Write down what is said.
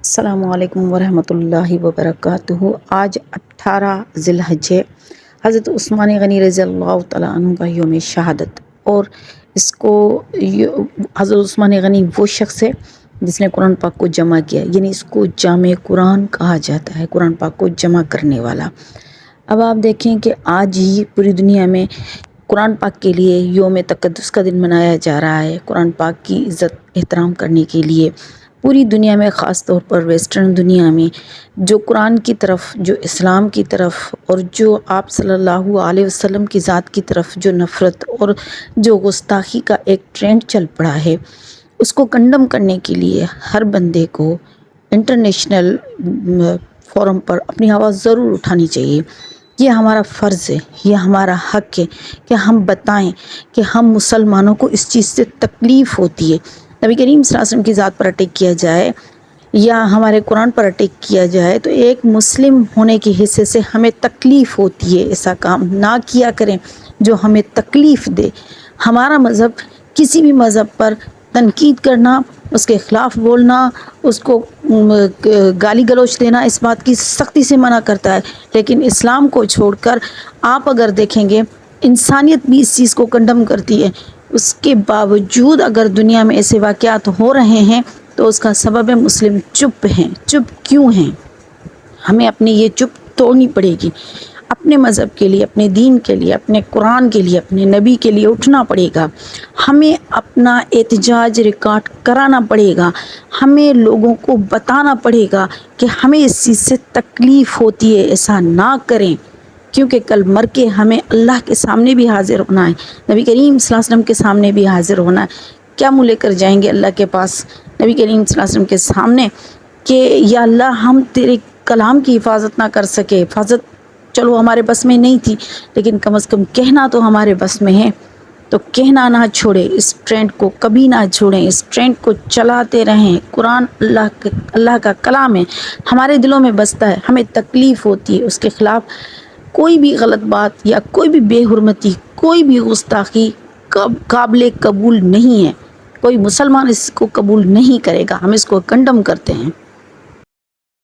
السلام علیکم ورحمۃ اللہ وبرکاتہ۔ آج 18 ذی الحجہ حضرت عثمان غنی رضی اللہ تعالیٰ عنہ کا یوم شہادت، اور اس کو حضرت عثمان غنی وہ شخص ہے جس نے قرآن پاک کو جمع کیا، یعنی اس کو جامع قرآن کہا جاتا ہے، قرآن پاک کو جمع کرنے والا۔ اب آپ دیکھیں کہ آج ہی پوری دنیا میں قرآن پاک کے لیے یوم تقدس کا دن منایا جا رہا ہے، قرآن پاک کی عزت احترام کرنے کے لیے پوری دنیا میں، خاص طور پر ویسٹرن دنیا میں، جو قرآن کی طرف، جو اسلام کی طرف، اور جو آپ صلی اللہ علیہ وسلم کی ذات کی طرف جو نفرت اور جو گستاخی کا ایک ٹرینڈ چل پڑا ہے، اس کو کنڈم کرنے کے لیے ہر بندے کو انٹرنیشنل فورم پر اپنی آواز ضرور اٹھانی چاہیے۔ یہ ہمارا فرض ہے، یہ ہمارا حق ہے کہ ہم بتائیں کہ ہم مسلمانوں کو اس چیز سے تکلیف ہوتی ہے۔ نبی کریم صلی اللہ علیہ وسلم کی ذات پر اٹیک کیا جائے یا ہمارے قرآن پر اٹیک کیا جائے تو ایک مسلم ہونے کی حیثیت سے ہمیں تکلیف ہوتی ہے۔ ایسا کام نہ کیا کریں جو ہمیں تکلیف دے۔ ہمارا مذہب کسی بھی مذہب پر تنقید کرنا، اس کے خلاف بولنا، اس کو گالی گلوچ دینا، اس بات کی سختی سے منع کرتا ہے، لیکن اسلام کو چھوڑ کر آپ اگر دیکھیں گے انسانیت بھی اس چیز کو کنڈم کرتی ہے۔ اس کے باوجود اگر دنیا میں ایسے واقعات ہو رہے ہیں تو اس کا سبب ہے مسلم چپ ہیں۔ چپ کیوں ہیں؟ ہمیں اپنی یہ چپ توڑنی پڑے گی، اپنے مذہب کے لیے، اپنے دین کے لیے، اپنے قرآن کے لیے، اپنے نبی کے لیے اٹھنا پڑے گا۔ ہمیں اپنا احتجاج ریکارڈ کرانا پڑے گا، ہمیں لوگوں کو بتانا پڑے گا کہ ہمیں اس چیز سے تکلیف ہوتی ہے، ایسا نہ کریں، کیونکہ کل مر کے ہمیں اللہ کے سامنے بھی حاضر ہونا ہے، نبی کریم صلی اللہ علیہ وسلم کے سامنے بھی حاضر ہونا ہے۔ کیا منہ لے کر جائیں گے اللہ کے پاس، نبی کریم صلی اللہ علیہ وسلم کے سامنے، کہ یا اللہ ہم تیرے کلام کی حفاظت نہ کر سکے؟ حفاظت چلو ہمارے بس میں نہیں تھی، لیکن کم از کم کہنا تو ہمارے بس میں ہے، تو کہنا نہ چھوڑیں، اس ٹرینڈ کو کبھی نہ چھوڑیں، اس ٹرینڈ کو چلاتے رہیں۔ قرآن اللہ کا کلام ہے، ہمارے دلوں میں بستا ہے، ہمیں تکلیف ہوتی ہے، اس کے خلاف کوئی بھی غلط بات یا کوئی بھی بے حرمتی، کوئی بھی گستاخی قابل قبول نہیں ہے۔ کوئی مسلمان اس کو قبول نہیں کرے گا، ہم اس کو کنڈم کرتے ہیں۔